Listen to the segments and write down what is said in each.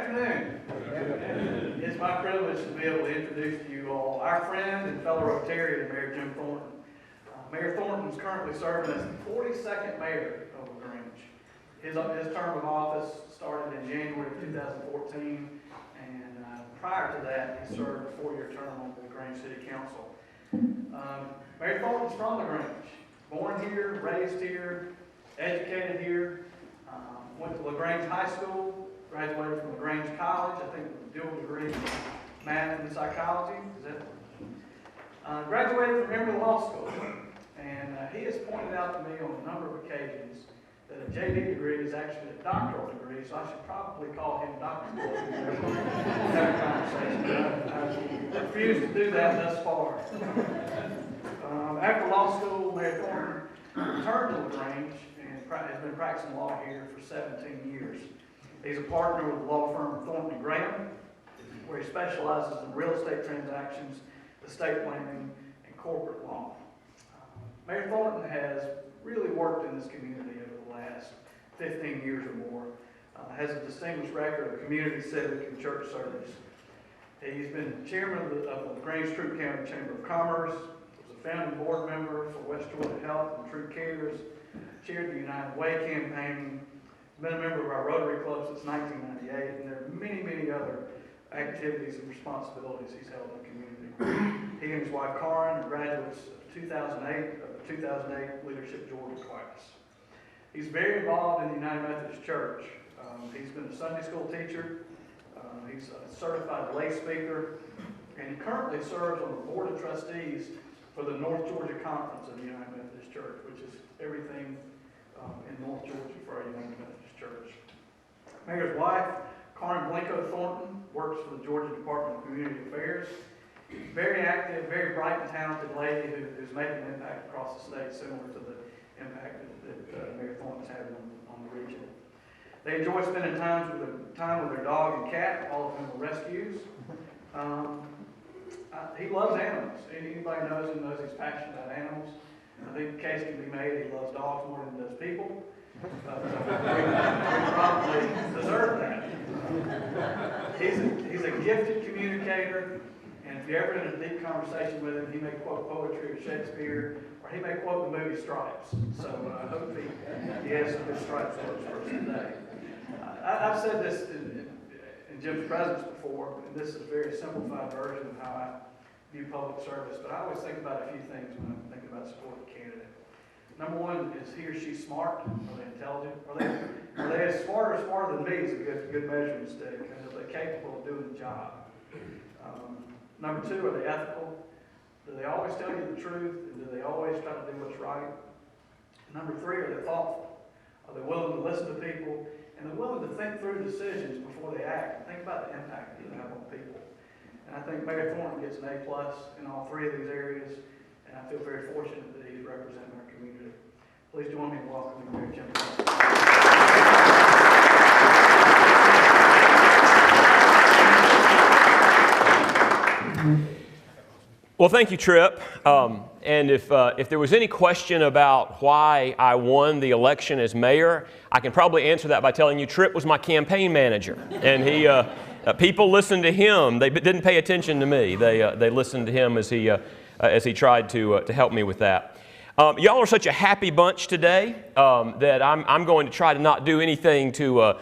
afternoon. It's my privilege to be able to introduce to you all our friend and fellow Rotarian, Mayor Jim Thornton. Mayor Thornton is currently serving as the 42nd mayor of LaGrange. His term of office started in January of 2014, and prior to that, he served a 4-year term on the LaGrange City Council. Mayor Thornton's from LaGrange, born here, raised here, educated here, went to LaGrange High School, graduated from LaGrange College, I think with a dual degree in math and psychology. Graduated from Emory Law School, and he has pointed out to me on a number of occasions that a JD degree is actually a doctoral degree, so I should probably call him Dr. Thornton and have a conversation. I refuse to do that thus far. After law school, Mayor Thornton returned to LaGrange and has been practicing law here for 17 years. He's a partner with the law firm Thornton and Graham, where he specializes in real estate transactions, estate planning, and corporate law. Mayor Thornton has really worked in this community over the last 15 years or more. Has a distinguished record of community, civic, and church service. He's been chairman of the LaGrange Troup County Chamber of Commerce, was a founding board member for West Georgia Health and Troup Cares, chaired the United Way campaign, been a member of our Rotary Club since 1998, and there are many, many other activities and responsibilities he's held in the community. He and his wife Karen are graduates of the 2008 Leadership Georgia class. He's very involved in the United Methodist Church. He's been a Sunday school teacher. He's a certified lay speaker, and he currently serves on the board of trustees for the North Georgia Conference of the United Methodist Church, which is everything in North Georgia for our United Methodist Church. Mayor's wife, Karen Blanco Thornton, works for the Georgia Department of Community Affairs. Very active, very bright and talented lady who's making an impact across the state, similar to the impact that Mayor Thornton's having on the region. They enjoy spending time with their dog and cat, all of whom are rescues. He loves animals. Anybody knows him knows he's passionate about animals. I think the case can be made he loves dogs more than he does people. But we probably deserve that. He's a gifted communicator, and if you're ever in a deep conversation with him, he may quote poetry or Shakespeare, or he may quote the movie Stripes. So I hope he has some good Stripes words for us today. I've said this in Jim's presence before, and this is a very simplified version of how I view public service, but I always think about a few things when I'm thinking about supporting a candidate. Number one, is he or she smart? Are they intelligent? Are they as smarter than me is a good measuring stick, and are they capable of doing the job? Number two, are they ethical? Do they always tell you the truth? And do they always try to do what's right? Number three, are they thoughtful? Are they willing to listen to people? And they're willing to think through decisions before they act and think about the impact that they have on people. And I think Mayor Thornton gets an A+ in all three of these areas, and I feel very fortunate that he's representing our community. Please join me in welcoming Mayor Jim Thornton. Well, thank you, Tripp. And if there was any question about why I won the election as mayor, I can probably answer that by telling you Tripp was my campaign manager. And people listened to him. They didn't pay attention to me. They listened to him as he tried to help me with that. Y'all are such a happy bunch today that I'm going to try to not do anything to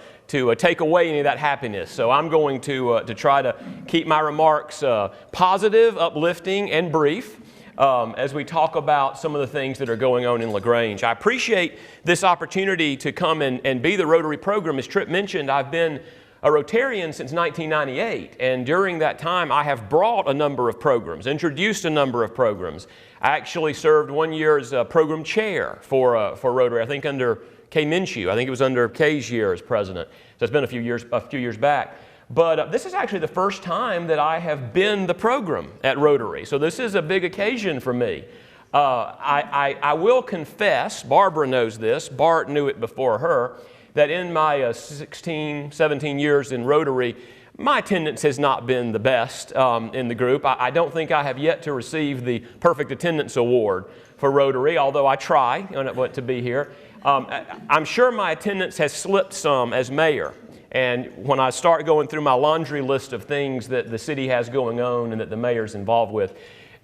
take away any of that happiness. So I'm going to try to keep my remarks positive, uplifting, and brief as we talk about some of the things that are going on in LaGrange. I appreciate this opportunity to come and be the Rotary program. As Tripp mentioned, I've been a Rotarian since 1998, and during that time I have brought a number of programs, introduced a number of programs. I actually served 1 year as program chair for Rotary, I think under Kay Minshew. I think it was under Kay's year as president. So it's been a few years back. But this is actually the first time that I have been the program at Rotary. So this is a big occasion for me. I will confess, Barbara knows this, Bart knew it before her, that in my 16, 17 years in Rotary, my attendance has not been the best in the group. I don't think I have yet to receive the Perfect Attendance Award for Rotary, although I try to be here. I'm sure my attendance has slipped some as mayor. And when I start going through my laundry list of things that the city has going on and that the mayor's involved with,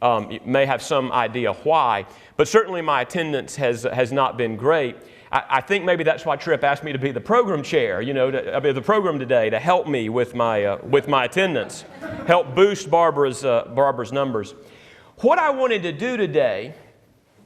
you may have some idea why. But certainly my attendance has not been great. I think maybe that's why Tripp asked me to be the program chair, you know, to be the program today, to help me with my attendance, help boost Barbara's numbers. What I wanted to do today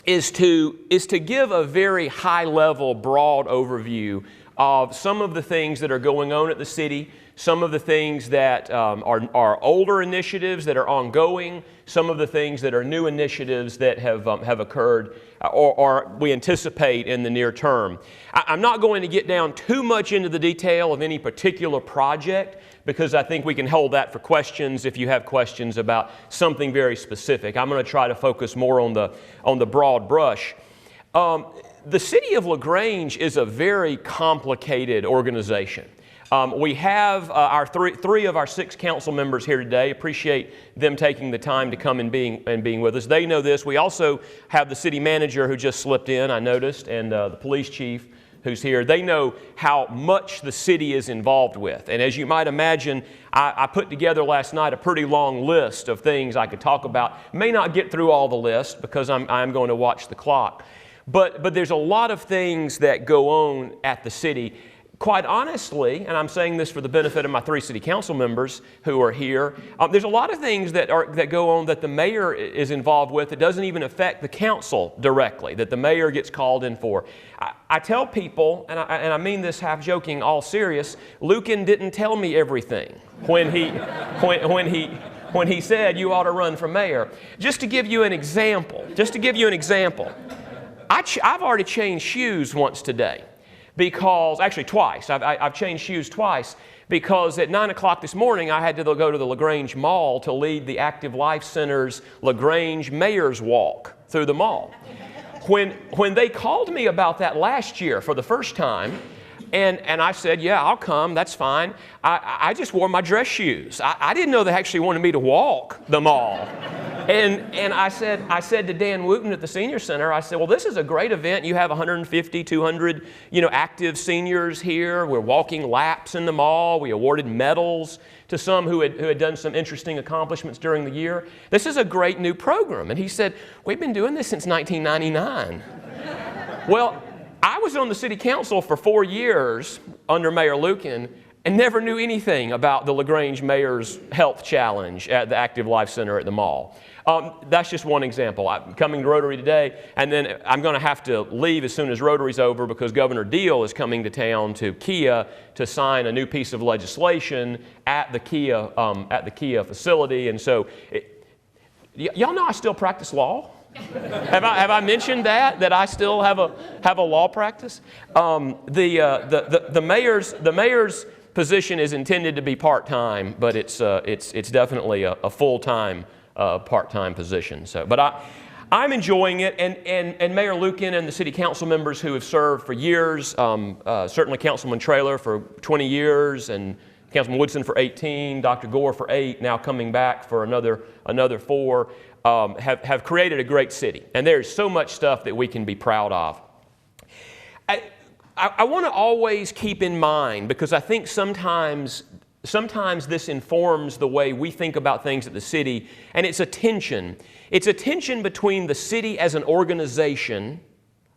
is to give a very high-level, broad overview of some of the things that are going on at the city, some of the things that are older initiatives that are ongoing, some of the things that are new initiatives that have occurred or we anticipate in the near term. I'm not going to get down too much into the detail of any particular project because I think we can hold that for questions if you have questions about something very specific. I'm going to try to focus more on the broad brush. The city of LaGrange is a very complicated organization. We have our three of our 6 council members here today. Appreciate them taking the time to come and being with us. They know this. We also have the city manager who just slipped in, I noticed, and the police chief who's here. They know how much the city is involved with. And as you might imagine, I put together last night a pretty long list of things I could talk about. May not get through all the list because I'm going to watch the clock. But there's a lot of things that go on at the city. Quite honestly, and I'm saying this for the benefit of my 3 city council members who are here, there's a lot of things that go on that the mayor is involved with that doesn't even affect the council directly, that the mayor gets called in for. I tell people, and I mean this half joking, all serious, Lucan didn't tell me everything when he said you ought to run for mayor. Just to give you an example, I've already changed shoes once today. Because, actually twice, I've changed shoes twice because at 9 o'clock this morning I had to go to the LaGrange Mall to lead the Active Life Center's LaGrange Mayor's Walk through the mall. When they called me about that last year for the first time, and I said, yeah, I'll come, that's fine. I just wore my dress shoes. I didn't know they actually wanted me to walk the mall. And I said to Dan Wooten at the Senior Center, I said, well, this is a great event. You have 150, 200, active seniors here. We're walking laps in the mall. We awarded medals to some who had done some interesting accomplishments during the year. This is a great new program. And he said, we've been doing this since 1999. Well, I was on the city council for 4 years under Mayor Lucan and never knew anything about the LaGrange Mayor's Health Challenge at the Active Life Center at the mall. That's just one example. I'm coming to Rotary today, and then I'm going to have to leave as soon as Rotary's over because Governor Deal is coming to town to Kia to sign a new piece of legislation at the Kia facility. And so, y'all know I still practice law. Have I mentioned that I still have a law practice? The mayor's position is intended to be part-time, but it's definitely a full-time part-time position. So, but I'm enjoying it, and Mayor Lucan and the city council members who have served for years, certainly Councilman Traylor for 20 years, and Councilman Woodson for 18, Dr. Gore for 8, now coming back for another 4. Have created a great city, and there's so much stuff that we can be proud of. I want to always keep in mind, because I think sometimes this informs the way we think about things at the city, and it's a tension. It's a tension between the city as an organization,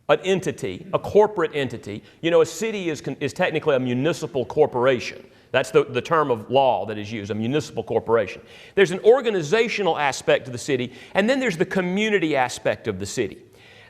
an entity, a corporate entity. A city is technically a municipal corporation. That's the term of law that is used, a municipal corporation. There's an organizational aspect to the city, and then there's the community aspect of the city.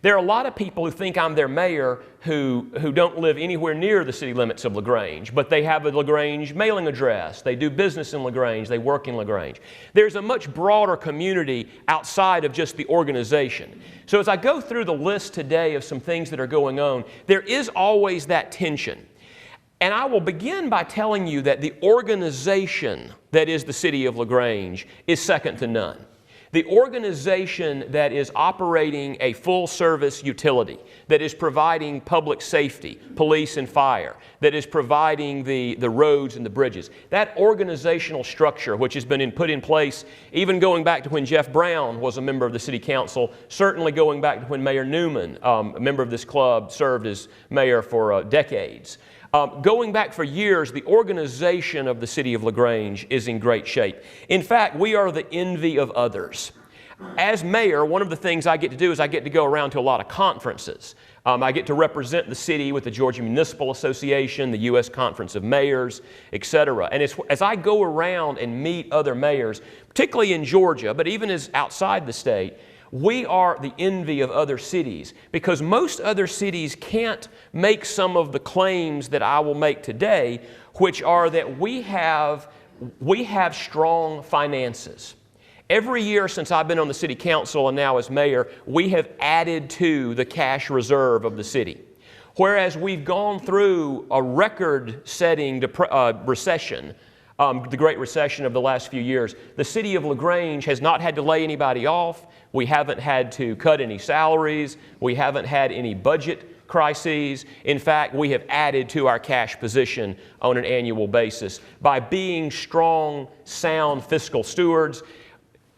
There are a lot of people who think I'm their mayor who don't live anywhere near the city limits of LaGrange, but they have a LaGrange mailing address. They do business in LaGrange. They work in LaGrange. There's a much broader community outside of just the organization. So as I go through the list today of some things that are going on, there is always that tension. And I will begin by telling you that the organization that is the city of LaGrange is second to none. The organization that is operating a full-service utility, that is providing public safety, police and fire, that is providing the roads and the bridges, that organizational structure which has been put in place even going back to when Jeff Brown was a member of the City Council, certainly going back to when Mayor Newman, a member of this club, served as mayor for decades. Going back for years, the organization of the city of LaGrange is in great shape. In fact, we are the envy of others. As mayor, one of the things I get to do is I get to go around to a lot of conferences. I get to represent the city with the Georgia Municipal Association, the U.S. Conference of Mayors, etc. And as I go around and meet other mayors, particularly in Georgia, but even as outside the state, we are the envy of other cities because most other cities can't make some of the claims that I will make today, which are that we have strong finances. Every year since I've been on the city council and now as mayor, we have added to the cash reserve of the city. Whereas we've gone through a record-setting recession, the Great Recession of the last few years, the city of LaGrange has not had to lay anybody off. We haven't had to cut any salaries. We haven't had any budget crises. In fact, we have added to our cash position on an annual basis by being strong, sound fiscal stewards.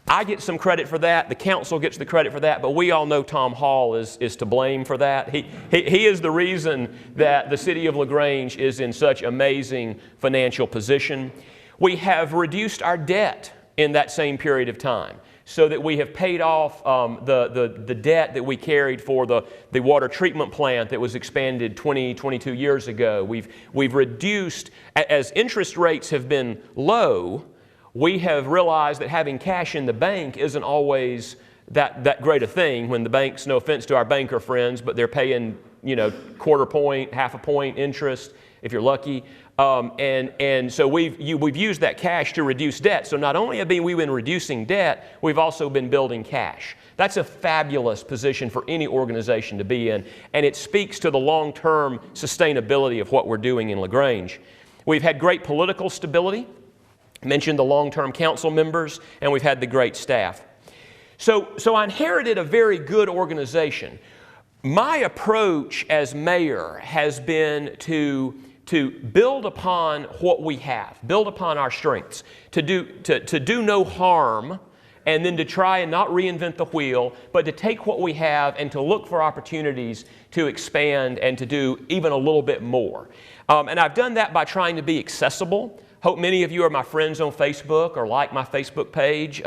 I get some credit for that. The council gets the credit for that, but we all know Tom Hall is to blame for that. He is the reason that the city of LaGrange is in such amazing financial position. We have reduced our debt in that same period of time so that we have paid off the debt that we carried for the water treatment plant that was expanded 22 years ago. We've reduced, as interest rates have been low, we have realized that having cash in the bank isn't always that great a thing when the banks, no offense to our banker friends, but they're paying, quarter point, half a point interest if you're lucky. And so we've used that cash to reduce debt. So not only have we been reducing debt, we've also been building cash. That's a fabulous position for any organization to be in, and it speaks to the long-term sustainability of what we're doing in LaGrange. We've had great political stability. Mentioned the long-term council members, and we've had the great staff. So I inherited a very good organization. My approach as mayor has been to build upon what we have, build upon our strengths, to do no harm, and then to try and not reinvent the wheel, but to take what we have and to look for opportunities to expand and to do even a little bit more. And I've done that by trying to be accessible. Hope many of you are my friends on Facebook or like my Facebook page.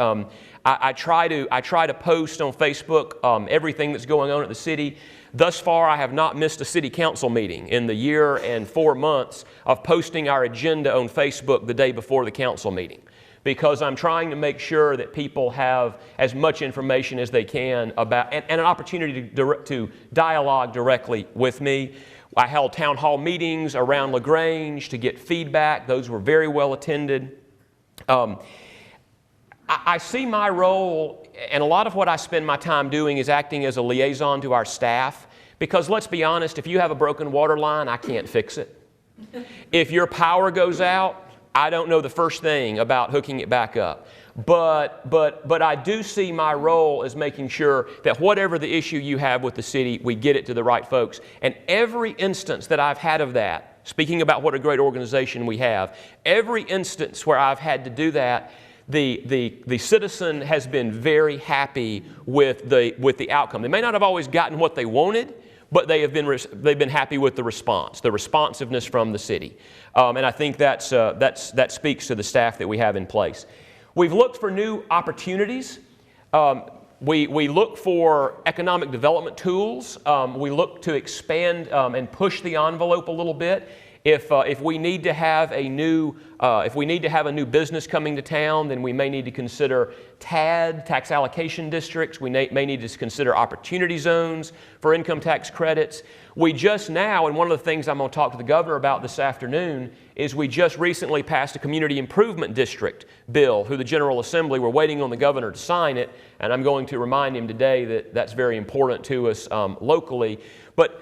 I try to post on Facebook everything that's going on at the city. Thus far, I have not missed a city council meeting in the year and 4 months of posting our agenda on Facebook the day before the council meeting, because I'm trying to make sure that people have as much information as they can about and an opportunity to dialogue directly with me. I held town hall meetings around LaGrange to get feedback. Those were very well attended. I see my role, and a lot of what I spend my time doing is acting as a liaison to our staff, because let's be honest, if you have a broken water line, I can't fix it. If your power goes out, I don't know the first thing about hooking it back up. But I do see my role as making sure that whatever the issue you have with the city, we get it to the right folks. And every instance that I've had of that, speaking about what a great organization we have, every instance where I've had to do that, the citizen has been very happy with the outcome. They may not have always gotten what they wanted, but they've been happy with the response, the responsiveness from the city. And I think that speaks to the staff that we have in place. We've looked for new opportunities. We look for economic development tools. We look to expand and push the envelope a little bit. If we need to have a new business coming to town, then we may need to consider TAD, tax allocation districts. We may need to consider opportunity zones for income tax credits. We just now, and one of the things I'm going to talk to the governor about this afternoon, is we just recently passed a community improvement district bill through the General Assembly. We're waiting on the governor to sign it, and I'm going to remind him today that that's very important to us locally. But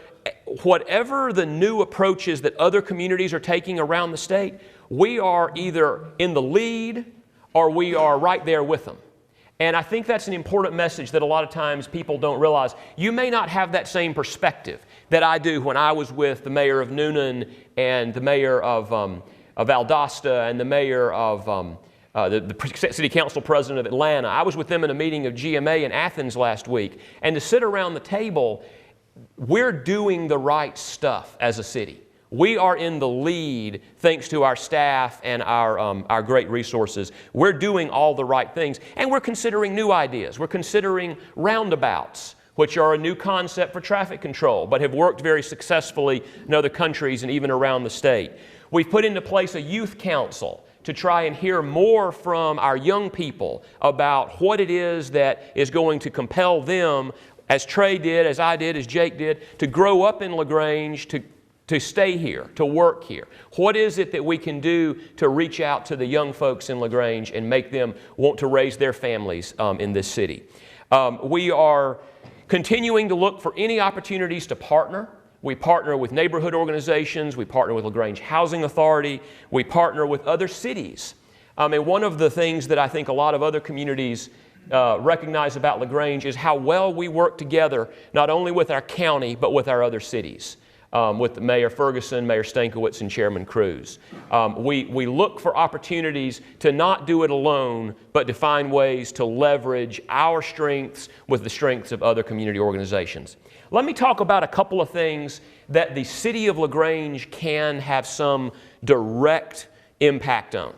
whatever the new approaches that other communities are taking around the state, we are either in the lead or we are right there with them. And I think that's an important message that a lot of times people don't realize. You may not have that same perspective that I do when I was with the mayor of Noonan and the mayor of Valdosta and the mayor of the city council president of Atlanta. I was with them in a meeting of GMA in Athens last week. And to sit around the table, we're doing the right stuff as a city. We are in the lead thanks to our staff and our great resources. We're doing all the right things, and we're considering new ideas. We're considering roundabouts, which are a new concept for traffic control, but have worked very successfully in other countries and even around the state. We've put into place a youth council to try and hear more from our young people about what it is that is going to compel them, as Trey did, as I did, as Jake did, to grow up in LaGrange, to stay here, to work here. What is it that we can do to reach out to the young folks in LaGrange and make them want to raise their families in this city? We are continuing to look for any opportunities to partner. We partner with neighborhood organizations. We partner with LaGrange Housing Authority. We partner with other cities. And one of the things that I think a lot of other communities recognize about LaGrange is how well we work together, not only with our county, but with our other cities. With Mayor Ferguson, Mayor Stankiewicz, and Chairman Cruz. We look for opportunities to not do it alone, but to find ways to leverage our strengths with the strengths of other community organizations. Let me talk about a couple of things that the city of LaGrange can have some direct impact on.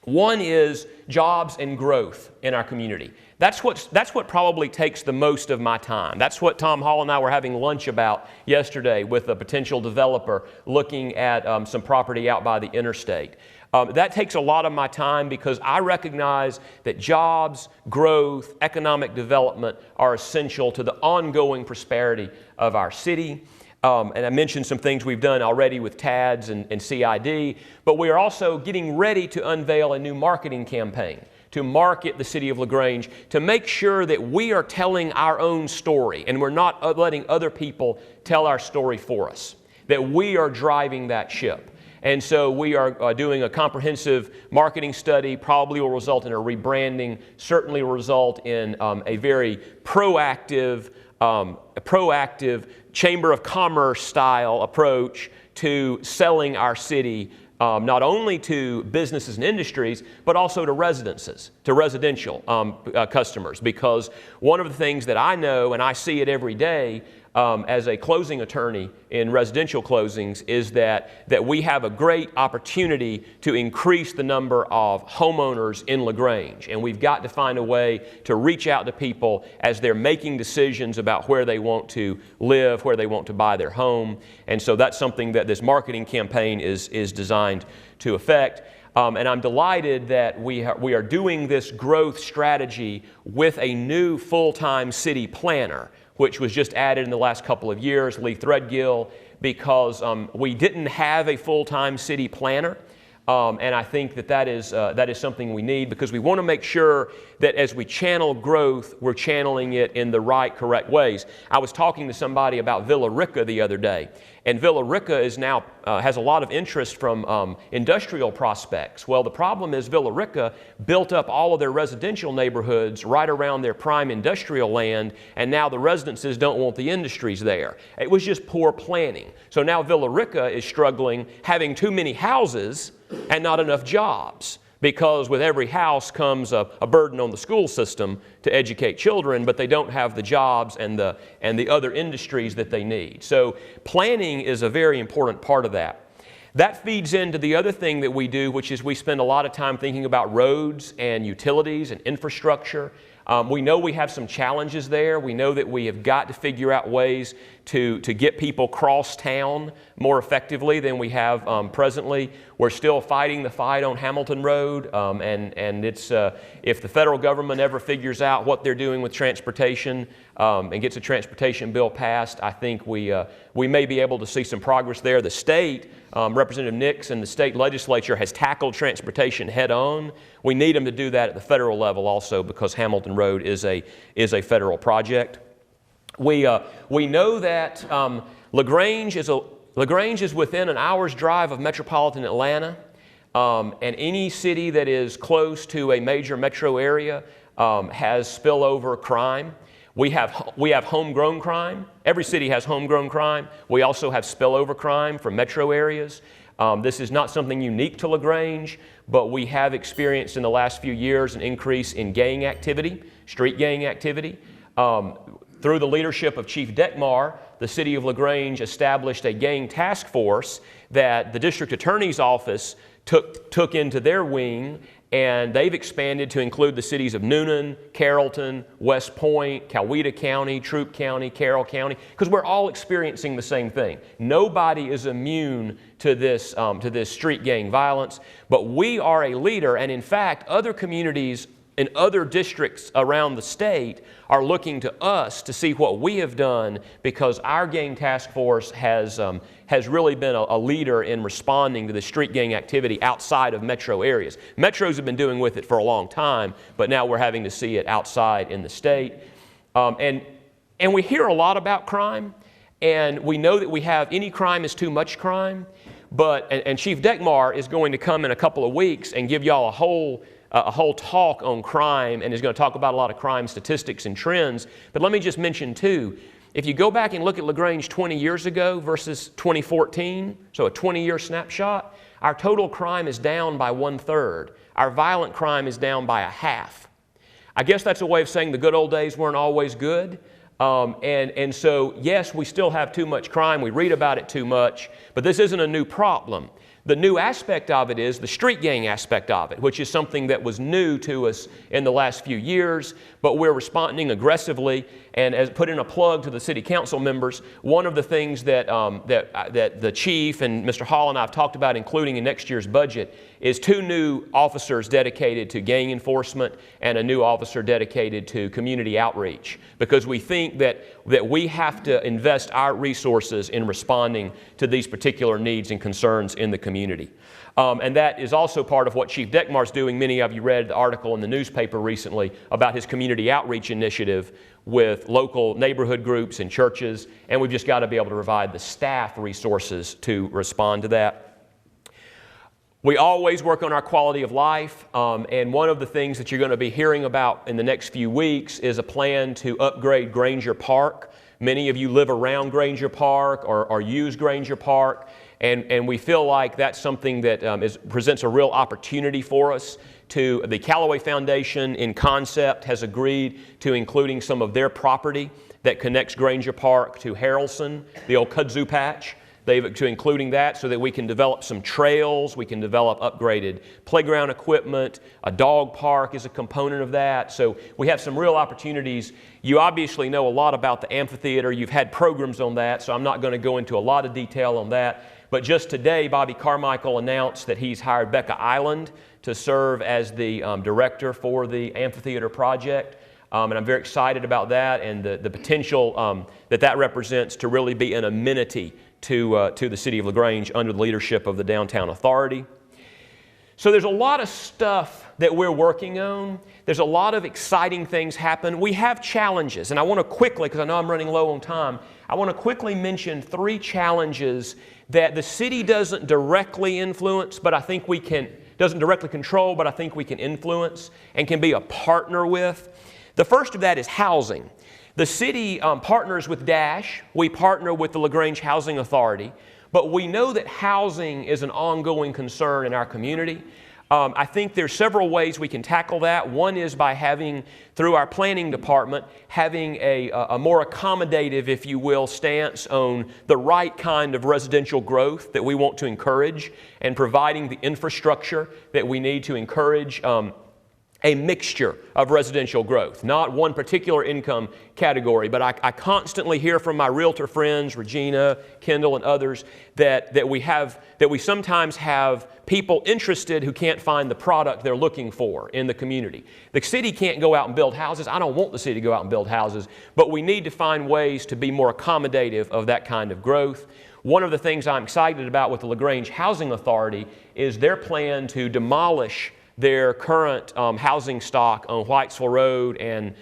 One is jobs and growth in our community. That's what probably takes the most of my time. That's what Tom Hall and I were having lunch about yesterday with a potential developer looking at some property out by the interstate. That takes a lot of my time because I recognize that jobs, growth, economic development are essential to the ongoing prosperity of our city. And I mentioned some things we've done already with TADS and CID, but we are also getting ready to unveil a new marketing campaign to market the city of LaGrange, to make sure that we are telling our own story and we're not letting other people tell our story for us, that we are driving that ship. And so we are doing a comprehensive marketing study, probably will result in a rebranding, certainly will result in a very proactive Chamber of Commerce style approach to selling our city, not only to businesses and industries, but also to residential customers. Because one of the things that I know, and I see it every day as a closing attorney in residential closings, is that we have a great opportunity to increase the number of homeowners in LaGrange. And we've got to find a way to reach out to people as they're making decisions about where they want to live, where they want to buy their home. And so that's something that this marketing campaign is designed to affect. And I'm delighted that we are doing this growth strategy with a new full-time city planner, which was just added in the last couple of years, Lee Threadgill, because we didn't have a full-time city planner. And I think that is something we need, because we want to make sure that as we channel growth, we're channeling it in the right, correct ways. I was talking to somebody about Villa Rica the other day, and Villa Rica is now has a lot of interest from industrial prospects. Well, the problem is Villa Rica built up all of their residential neighborhoods right around their prime industrial land, and now the residences don't want the industries there. It was just poor planning. So now Villa Rica is struggling, having too many houses and not enough jobs, because with every house comes a burden on the school system to educate children, but they don't have the jobs and the other industries that they need. So planning is a very important part of that. That feeds into the other thing that we do, which is we spend a lot of time thinking about roads and utilities and infrastructure. We know we have some challenges there. We know that we have got to figure out ways to get people cross town more effectively than we have presently. We're still fighting the fight on Hamilton Road, and it's if the federal government ever figures out what they're doing with transportation and gets a transportation bill passed, I think we may be able to see some progress there. The state, Representative Nix and the state legislature has tackled transportation head on. We need them to do that at the federal level also, because Hamilton Road is a federal project. We know that LaGrange is within an hour's drive of metropolitan Atlanta, and any city that is close to a major metro area has spillover crime. We have homegrown crime. Every city has homegrown crime. We also have spillover crime from metro areas. This is not something unique to LaGrange, but we have experienced in the last few years an increase in gang activity, street gang activity. Through the leadership of Chief Dekmar, the City of LaGrange established a gang task force that the District Attorney's Office took into their wing, and they've expanded to include the cities of Newnan, Carrollton, West Point, Coweta County, Troup County, Carroll County, because we're all experiencing the same thing. Nobody is immune to this street gang violence, but we are a leader, and in fact, other communities in other districts around the state are looking to us to see what we have done, because our gang task force has really been a leader in responding to the street gang activity outside of metro areas. Metros have been doing with it for a long time, but now we're having to see it outside in the state. And we hear a lot about crime, and we know that we have any crime is too much crime, and Chief Dekmar is going to come in a couple of weeks and give y'all a whole talk on crime, and is going to talk about a lot of crime statistics and trends. But let me just mention too, if you go back and look at LaGrange 20 years ago versus 2014, so a 20-year snapshot, our total crime is down by 1/3. Our violent crime is down by 1/2. I guess that's a way of saying the good old days weren't always good. And so, yes, we still have too much crime. We read about it too much, but this isn't a new problem. The new aspect of it is the street gang aspect of it, which is something that was new to us in the last few years, but we're responding aggressively. And as put in a plug to the city council members, one of the things that the chief and Mr. Hall and I have talked about including in next year's budget is 2 new officers dedicated to gang enforcement and a new officer dedicated to community outreach, because we think that we have to invest our resources in responding to these particular needs and concerns in the community. And that is also part of what Chief Dekmar's doing. Many of you read the article in the newspaper recently about his community outreach initiative with local neighborhood groups and churches, and we've just got to be able to provide the staff resources to respond to that. We always work on our quality of life, and one of the things that you're going to be hearing about in the next few weeks is a plan to upgrade Granger Park. Many of you live around Granger Park or use Granger Park, and we feel like that's something that presents a real opportunity for us. The Callaway Foundation in concept has agreed to including some of their property that connects Granger Park to Harrelson, the old kudzu patch. To including that so that we can develop some trails, we can develop upgraded playground equipment, a dog park is a component of that. So we have some real opportunities. You obviously know a lot about the amphitheater. You've had programs on that, so I'm not going to go into a lot of detail on that. But just today, Bobby Carmichael announced that he's hired Becca Island to serve as the director for the amphitheater project. And I'm very excited about that and the potential that represents to really be an amenity to the City of LaGrange under the leadership of the Downtown Authority. So there's a lot of stuff that we're working on. There's a lot of exciting things happen. We have challenges, and I want to quickly, because I know I'm running low on time, I want to quickly mention 3 challenges that the city doesn't directly influence, but I think we can, doesn't directly control, but I think we can influence and can be a partner with. The first of that is housing. The city partners with DASH. We partner with the LaGrange Housing Authority, but we know that housing is an ongoing concern in our community. I think there's several ways we can tackle that. One is by having, through our planning department, having a more accommodative, if you will, stance on the right kind of residential growth that we want to encourage and providing the infrastructure that we need to encourage a mixture of residential growth, not one particular income category, but I constantly hear from my realtor friends, Regina, Kendall, and others, that we sometimes have people interested who can't find the product they're looking for in the community. The city can't go out and build houses. I don't want the city to go out and build houses, but we need to find ways to be more accommodative of that kind of growth. One of the things I'm excited about with the LaGrange Housing Authority is their plan to demolish their current housing stock on Whitesville Road and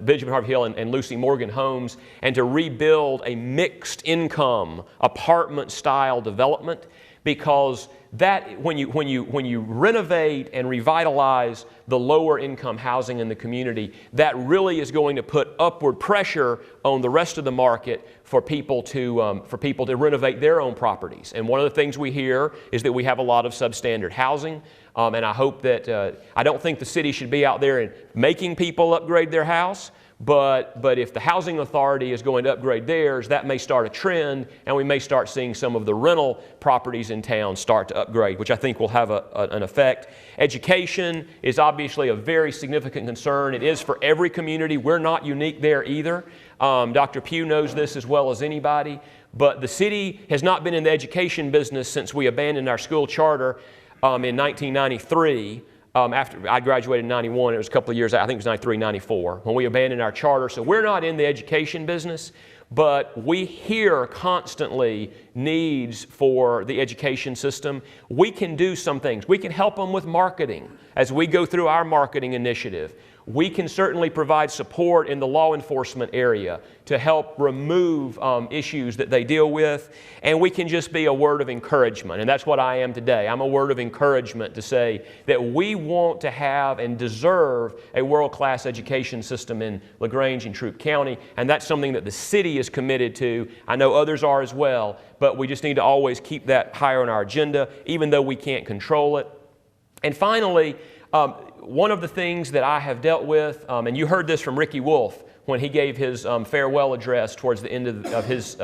Benjamin Harvey Hill and Lucy Morgan Homes, and to rebuild a mixed income apartment style development, because that when you renovate and revitalize the lower income housing in the community, that really is going to put upward pressure on the rest of the market for people to renovate their own properties. And one of the things we hear is that we have a lot of substandard housing. And I hope that, I don't think the city should be out there and making people upgrade their house, But if the housing authority is going to upgrade theirs, that may start a trend, and we may start seeing some of the rental properties in town start to upgrade, which I think will have an effect. Education is obviously a very significant concern. It is for every community. We're not unique there either. Dr. Pugh knows this as well as anybody. But the city has not been in the education business since we abandoned our school charter in 1993. After I graduated in 91, it was a couple of years, I think it was 93, 94, when we abandoned our charter. So we're not in the education business, but we hear constantly needs for the education system. We can do some things. We can help them with marketing as we go through our marketing initiative. We can certainly provide support in the law enforcement area to help remove issues that they deal with. And we can just be a word of encouragement. And that's what I am today. I'm a word of encouragement to say that we want to have and deserve a world-class education system in LaGrange and Troup County. And that's something that the city is committed to. I know others are as well. But we just need to always keep that higher on our agenda, even though we can't control it. And finally, one of the things that I have dealt with, and you heard this from Ricky Wolf when he gave his farewell address towards the end of his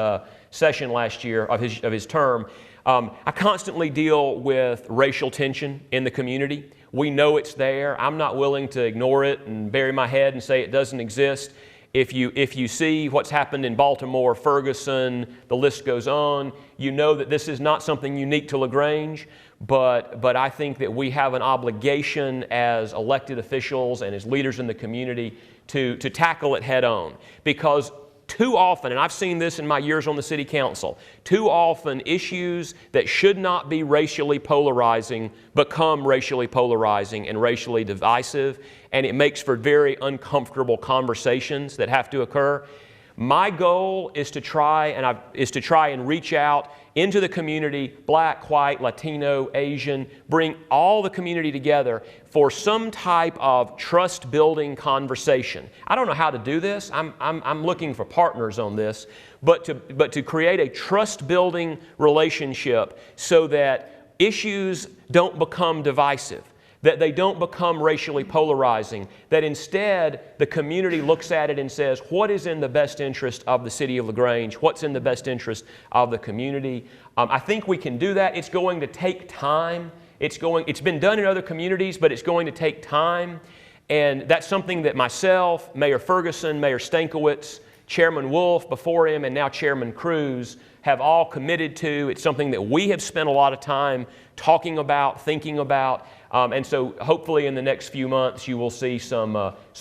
session last year, of his term, I constantly deal with racial tension in the community. We know it's there. I'm not willing to ignore it and bury my head and say it doesn't exist. If you see what's happened in Baltimore, Ferguson, the list goes on, you know that this is not something unique to LaGrange, but I think that we have an obligation as elected officials and as leaders in the community to tackle it head on. Because too often, and I've seen this in my years on the city council, too often issues that should not be racially polarizing become racially polarizing and racially divisive, and it makes for very uncomfortable conversations that have to occur. My goal is to try and reach out into the community, black, white, Latino, Asian, bring all the community together for some type of trust-building conversation. I don't know how to do this. I'm looking for partners on this, but to create a trust-building relationship so that issues don't become divisive, that they don't become racially polarizing, that instead the community looks at it and says, what is in the best interest of the city of LaGrange? What's in the best interest of the community? I think we can do that. It's going to take time. It's been done in other communities, but it's going to take time. And that's something that myself, Mayor Ferguson, Mayor Stankiewicz, Chairman Wolf before him, and now Chairman Cruz have all committed to. It's something that we have spent a lot of time talking about, thinking about. And so hopefully in the next few months you will see some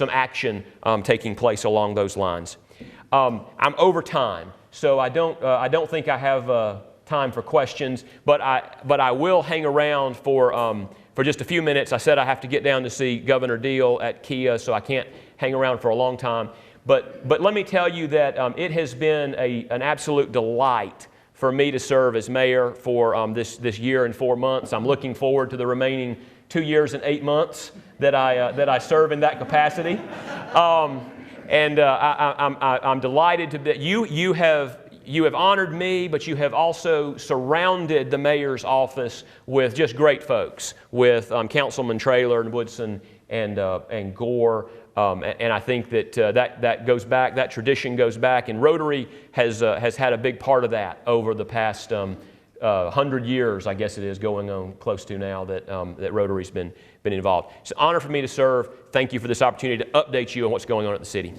action taking place along those lines. I'm over time, so I don't think I have time for questions, but I will hang around for just a few minutes. I said I have to get down to see Governor Deal at Kia, so I can't hang around for a long time. But let me tell you that it has been an absolute delight for me to serve as mayor for this year and 4 months. I'm looking forward to the remaining 2 years and 8 months that I serve in that capacity. I'm delighted that you have honored me, but you have also surrounded the mayor's office with just great folks, with Councilman Traylor and Woodson and Gore. And I think that goes back, that tradition goes back, and Rotary has had a big part of that over the past 100 years, I guess it is, going on close to now that Rotary's been involved. It's an honor for me to serve. Thank you for this opportunity to update you on what's going on at the city.